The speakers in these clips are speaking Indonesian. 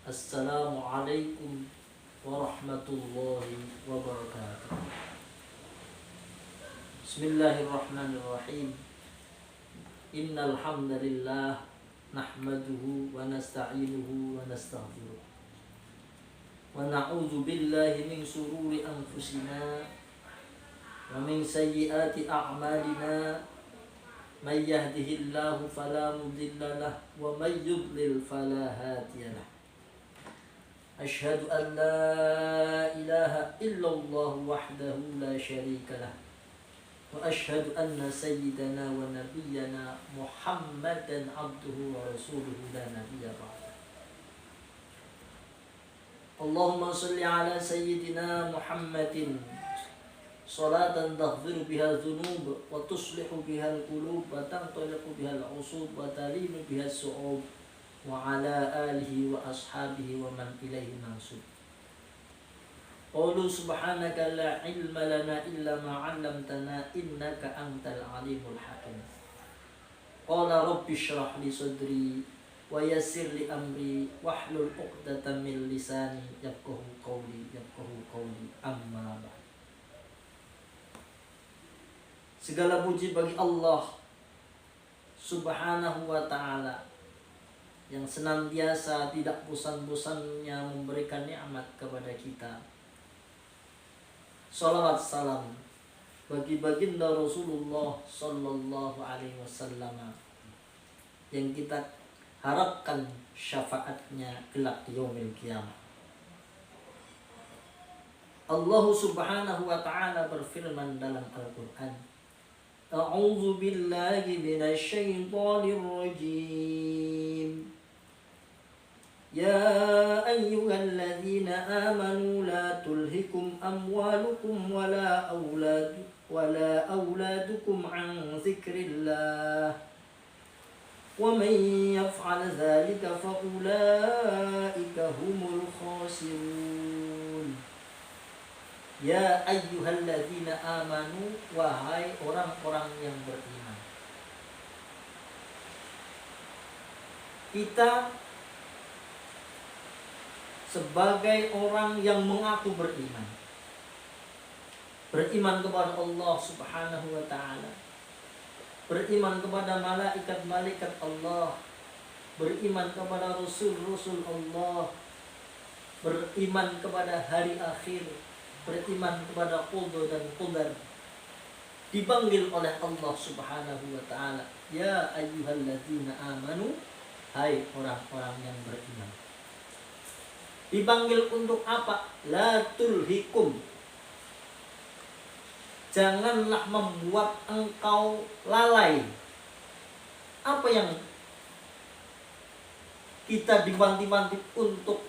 Assalamualaikum warahmatullahi wabarakatuh. Bismillahirrahmanirrahim. Innal hamdalillah nahmaduhu wa nasta'inuhu wa nastaghfiruh. Wa na'udzu billahi min shururi anfusina wa min sayyiati a'malina. May yahdihillahu fala mudilla lahu wa may yudlil fala hadiya lahu. Asyhadu an la ilaha illallah wahdahu la syarika lah. Wa asyhadu anna sayyidana wa nabiyyana Muhammadan abduhu wa rasuluhu la nabiyya ba'da. Allahumma salli ala sayyidina Muhammadin salatan taghfiru biha dhunub wa tuslihu biha al-qulub wa tanṭaliqu biha al-'usub wa talinu biha as-su'ub wa ala alihi wa ashabihi wa man ilaihi mansub. Qulu subhanaka la ilma lana illa ma 'allamtana innaka antal alimul hakim. Qala rabbi shrah li sadri wa yassir li amri wahlul 'uqdatam min lisani yafqahu qawli amma ba'd. Segala puji bagi Allah Subhanahu wa ta'ala yang senantiasa tidak bosan-bosannya memberikan nikmat kepada kita. Salawat salam bagi baginda Rasulullah sallallahu alaihi wasallam yang kita harapkan syafaatnya kelak di yaumil qiyamah. Allah Subhanahu wa ta'ala berfirman dalam Al-Qur'an, A'udzu billahi minasy syaithanir rajim. Ya ayyuhalladzina amanu la tulhikum amwalukum wala auladukum an dzikrillah. Wa man yaf'al dzalika fa ulaika humul khasirun. Ya ayyuhalladzina amanu, wahai orang-orang yang beriman. Kita sebagai orang yang mengaku beriman kepada Allah Subhanahu wa ta'ala, beriman kepada malaikat-malaikat Allah, beriman kepada rasul-rasul Allah, beriman kepada hari akhir, beriman kepada qada dan qadar, dipanggil oleh Allah Subhanahu wa ta'ala, ya ayyuhalladzina amanu, hai orang-orang yang beriman. Dipanggil untuk apa? La tulhikum, janganlah membuat engkau lalai. Apa yang kita diwanti-wanti untuk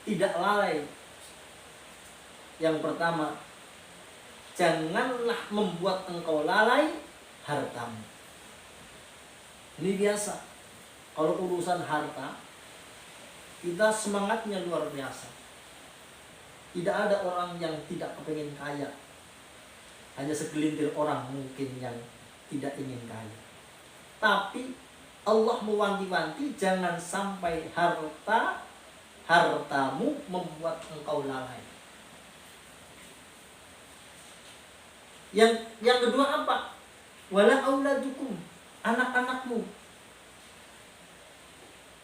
tidak lalai? Yang pertama, janganlah membuat engkau lalai hartamu. Ini biasa. Kalau urusan harta, kita semangatnya luar biasa. Tidak ada orang yang tidak kepengen kaya. Hanya segelintir orang mungkin yang tidak ingin kaya. Tapi Allah mewanti-wanti, jangan sampai hartamu membuat engkau lalai. Yang kedua apa? Wala auladukum, anak-anakmu.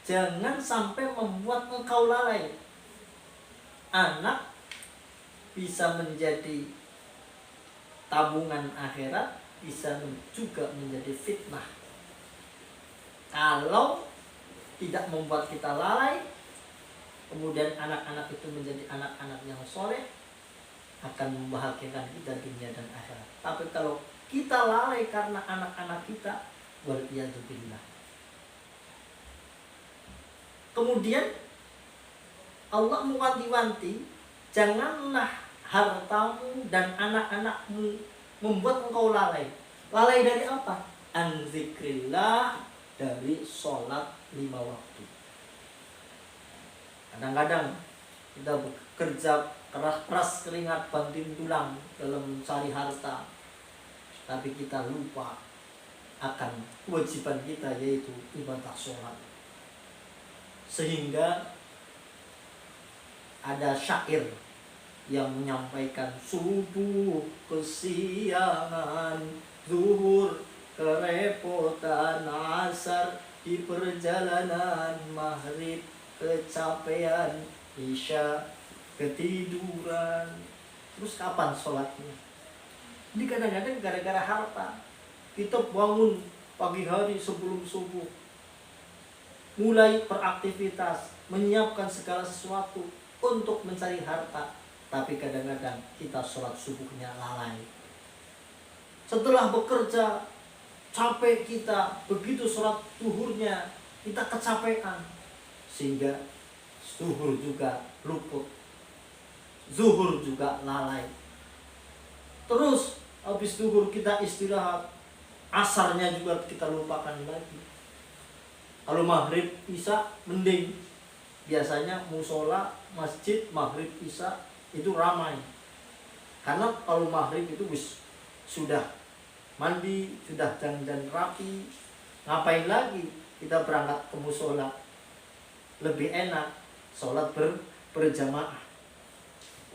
Jangan sampai membuat engkau lalai. Anak bisa menjadi tabungan akhirat, bisa juga menjadi fitnah. Kalau tidak membuat kita lalai, kemudian anak-anak itu menjadi anak-anak yang soleh, akan membahagiakan kita dunia dan akhirat. Tapi kalau kita lalai karena anak-anak kita, waliyadzubillah. Kemudian Allah mewanti-wanti, janganlah hartamu dan anak-anakmu membuat engkau lalai. Lalai dari apa? An dzikrillah, dari sholat 5 waktu. Kadang-kadang kita bekerja keras keringat banting tulang dalam mencari harta, tapi kita lupa akan kewajiban kita, yaitu ibadah sholat. Sehingga ada syair yang menyampaikan subuh kesiangan, zuhur kerepotan, asar di perjalanan, maghrib kecapean, isya ketiduran. Terus kapan sholatnya? Ini kadang-kadang gara-gara harta. Kita bangun pagi hari sebelum subuh, mulai beraktivitas, menyiapkan segala sesuatu untuk mencari harta. Tapi kadang-kadang kita sholat subuhnya lalai. Setelah bekerja, capek kita, begitu sholat zuhurnya, kita kecapean. Sehingga zuhur juga luput, zuhur juga lalai. Terus habis zuhur kita istirahat, asarnya juga kita lupakan lagi. Kalau maghrib isya mending, biasanya musola, masjid, maghrib isya itu ramai. Karena kalau maghrib itu sudah mandi, sudah dandan rapi, ngapain lagi kita berangkat ke musola? Lebih enak sholat berjamaah.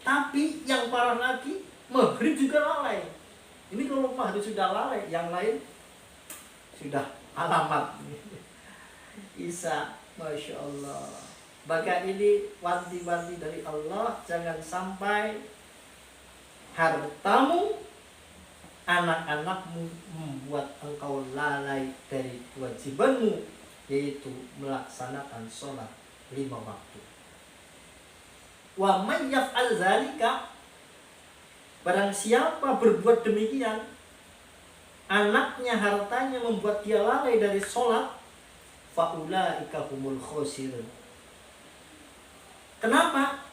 Tapi yang parah lagi, maghrib juga lalai. Ini kalau maghrib sudah lalai, yang lain sudah alamat. Isya, Masya Allah. Maka ini wanti-wanti dari Allah, jangan sampai hartamu, anak-anakmu membuat engkau lalai dari kewajibanmu, yaitu melaksanakan sholat 5 waktu. Wa may yaf'al dzalika, barang siapa berbuat demikian, anaknya, hartanya membuat dia lalai dari sholat, faulaika humul khosirun. Kenapa?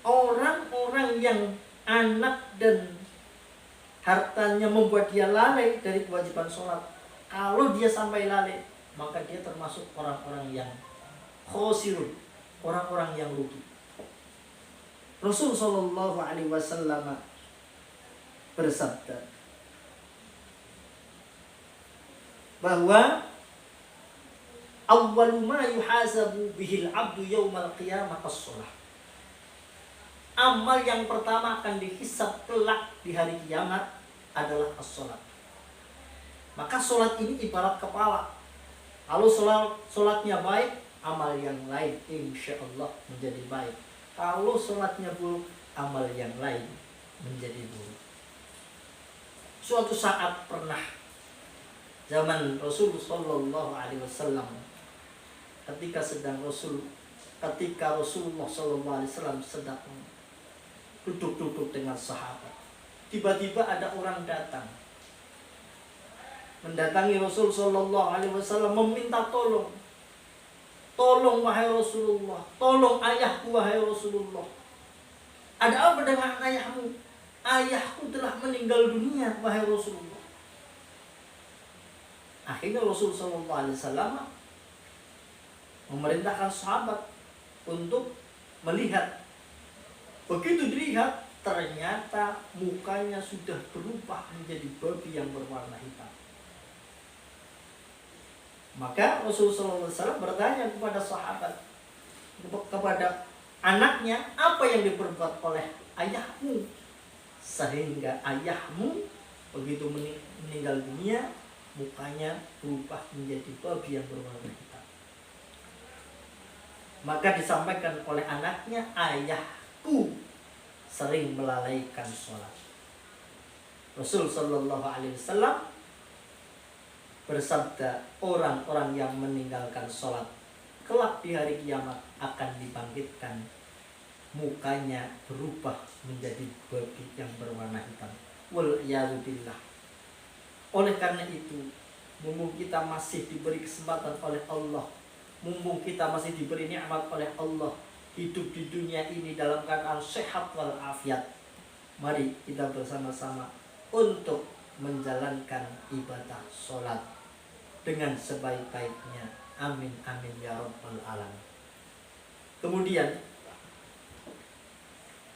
Orang-orang yang anak dan hartanya membuat dia lalai dari kewajiban sholat, kalau dia sampai lalai, maka dia termasuk orang-orang yang khosirun, orang-orang yang rugi. Rasul sallallahu alaihi wasallam bersabda bahwa awwalu ma yuhasabu bihil abdu yaumal qiyamah as-shalah. Amal yang pertama akan dihisab kelak di hari kiamat adalah as-shalat. Maka sholat ini ibarat kepala. Kalau sholatnya baik, amal yang lain insya Allah menjadi baik. Kalau sholatnya buruk, amal yang lain menjadi buruk. Suatu saat pernah zaman Rasul sallallahu alaihi wasallam, ketika Rasulullah sallallahu alaihi wasallam sedang duduk-duduk dengan sahabat, tiba-tiba ada orang datang mendatangi Rasul sallallahu alaihi wasallam, meminta tolong. Tolong wahai Rasulullah, tolong ayahku wahai Rasulullah. Ada apa dengan ayahmu? Ayahku telah meninggal dunia wahai Rasulullah. Akhirnya Rasul sallallahu alaihi wasallam memerintahkan sahabat untuk melihat. Begitu dilihat, ternyata mukanya sudah berubah menjadi babi yang berwarna hitam. Maka Rasulullah SAW bertanya kepada sahabat, kepada anaknya, apa yang diperbuat oleh ayahmu sehingga ayahmu begitu meninggal dunia, mukanya berubah menjadi babi yang berwarna hitam. Maka disampaikan oleh anaknya, ayahku sering melalaikan sholat. Rasul sallallahu alaihi wasallam bersabda, orang-orang yang meninggalkan sholat kelak di hari kiamat akan dibangkitkan, mukanya berubah menjadi babi yang berwarna hitam. Wal'iyadzubillah. Oleh karena itu, mumpung kita masih diberi kesempatan oleh Allah, mumpung kita masih diberi nikmat oleh Allah, hidup di dunia ini dalam keadaan sehat walafiat, mari kita bersama-sama untuk menjalankan ibadah sholat dengan sebaik-baiknya. Amin amin ya rabbal alamin. Kemudian,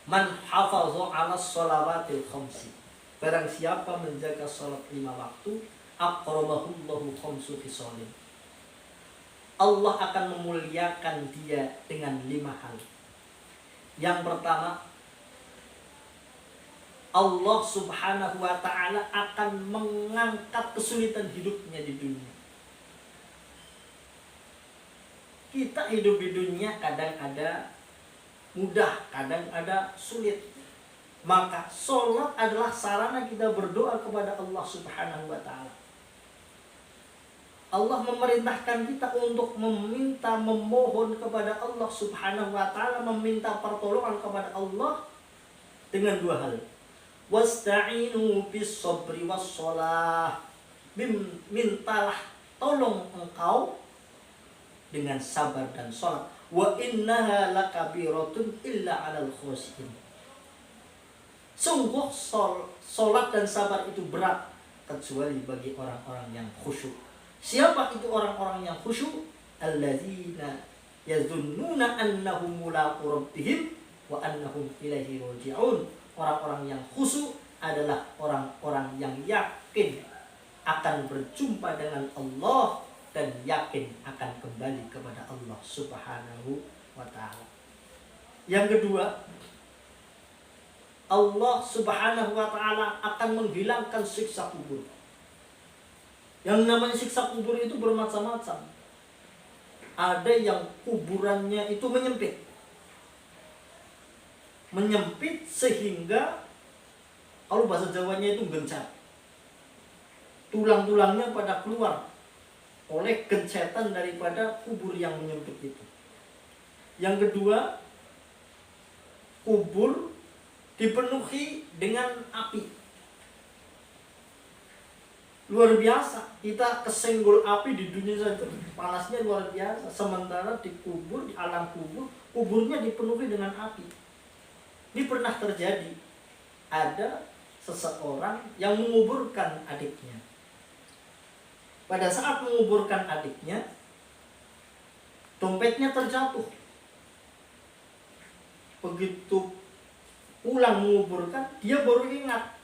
man hafadha 'ala sholawatil khamsi, barang siapa menjaga sholat 5 waktu, aqramahullahu khamsu khisalin, Allah akan memuliakan dia dengan 5 hal. Yang pertama, Allah subhanahu wa ta'ala akan mengangkat kesulitan hidupnya di dunia. Kita hidup di dunia kadang ada mudah, kadang ada sulit. Maka sholat adalah sarana kita berdoa kepada Allah subhanahu wa ta'ala. Allah memerintahkan kita untuk meminta, memohon kepada Allah subhanahu wa ta'ala, meminta pertolongan kepada Allah dengan 2 hal. Wasta'inu bis sabri was shalah. Mintalah tolong engkau dengan sabar dan sholat. Wa innaha lakabiratun illa 'alal khoshin. Sungguh sholat dan sabar itu berat kecuali bagi orang-orang yang khusyuk. Siapa itu orang-orang yang khusyuk? Alladzina yazunnuna annahum mulaqu rabbihim wa annahum ilaihi raji'un. Orang-orang yang khusyuk adalah orang-orang yang yakin akan berjumpa dengan Allah dan yakin akan kembali kepada Allah subhanahu wa ta'ala. Yang kedua, Allah subhanahu wa ta'ala akan menghilangkan siksa kubur. Yang namanya siksa kubur itu bermacam-macam. Ada yang kuburannya itu menyempit. Menyempit sehingga, kalau bahasa Jawanya itu gencat. Tulang-tulangnya pada keluar oleh gencetan daripada kubur yang menyempit itu. Yang kedua, kubur dipenuhi dengan api. Luar biasa, kita kesenggol api di dunia saja, panasnya luar biasa. Sementara di kubur, di alam kubur, kuburnya dipenuhi dengan api. Ini pernah terjadi. Ada seseorang yang menguburkan adiknya. Pada saat menguburkan adiknya, dompetnya terjatuh. Begitu pulang menguburkan, dia baru ingat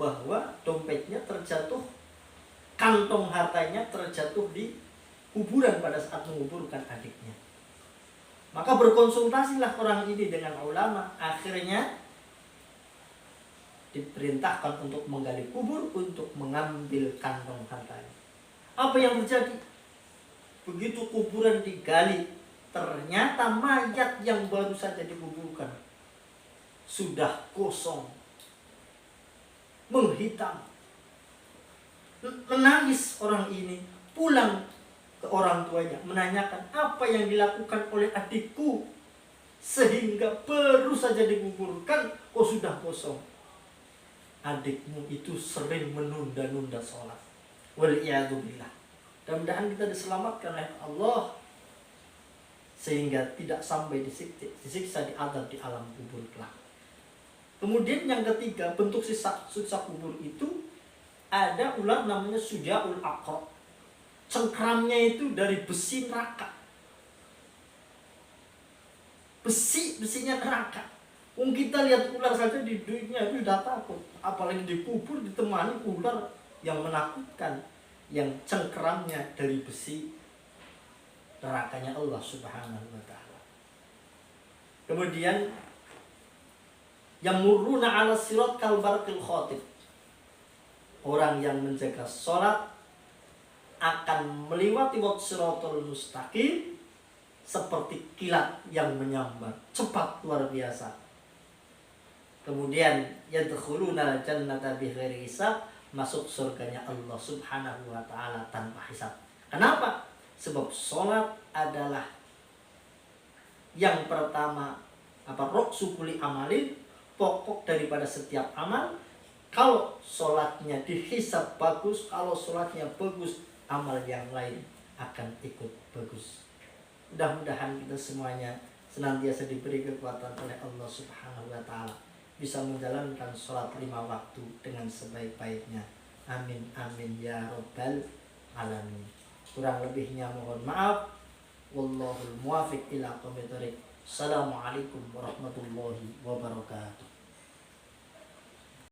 bahwa dompetnya terjatuh, kantong hartanya terjatuh di kuburan pada saat menguburkan adiknya. Maka berkonsultasilah orang ini dengan ulama. Akhirnya diperintahkan untuk menggali kubur, untuk mengambil kantong hartanya. Apa yang terjadi? Begitu kuburan digali, ternyata mayat yang baru saja dikuburkan sudah kosong, menghitam. Menangis orang ini, pulang ke orang tuanya, menanyakan apa yang dilakukan oleh adikku sehingga baru saja dikuburkan kok sudah kosong. Adikmu itu sering menunda-nunda sholat. Wal'iyadzubillah. Mudah-mudahan kita diselamatkan oleh Allah sehingga tidak sampai disiksa di azab di alam kubur kelak. Kemudian yang ketiga, bentuk siksa kubur itu ada ular namanya Sujaul Aqrab. Cengkramnya itu dari besi neraka. Besinya neraka. Kita lihat ular saja di dunia itu sudah takut, apalagi di kubur ditemani ular yang menakutkan, yang cengkeramnya dari besi nerakanya Allah subhanahu wa ta'ala. Kemudian yang muruna ala sirat kalbarqil khotib. Orang yang menjaga sholat akan melewati siratul mustaqim seperti kilat yang menyambar, cepat luar biasa. Kemudian yadkhuluna jannata bighairi hisab, masuk surganya Allah subhanahu wa ta'ala tanpa hisab. Kenapa? Sebab sholat adalah yang pertama, roksu kuli amalin, pokok daripada setiap amal. Kalau sholatnya dihisab bagus, kalau sholatnya bagus, amal yang lain akan ikut bagus. Mudah-mudahan kita semuanya senantiasa diberi kekuatan oleh Allah subhanahu wa ta'ala, bisa menjalankan sholat 5 waktu dengan sebaik-baiknya. Amin amin ya rabbal alamin. Kurang lebihnya mohon maaf. Wallahul muwafiq ila aqwamit thoriq. Assalamualaikum warahmatullahi wabarakatuh.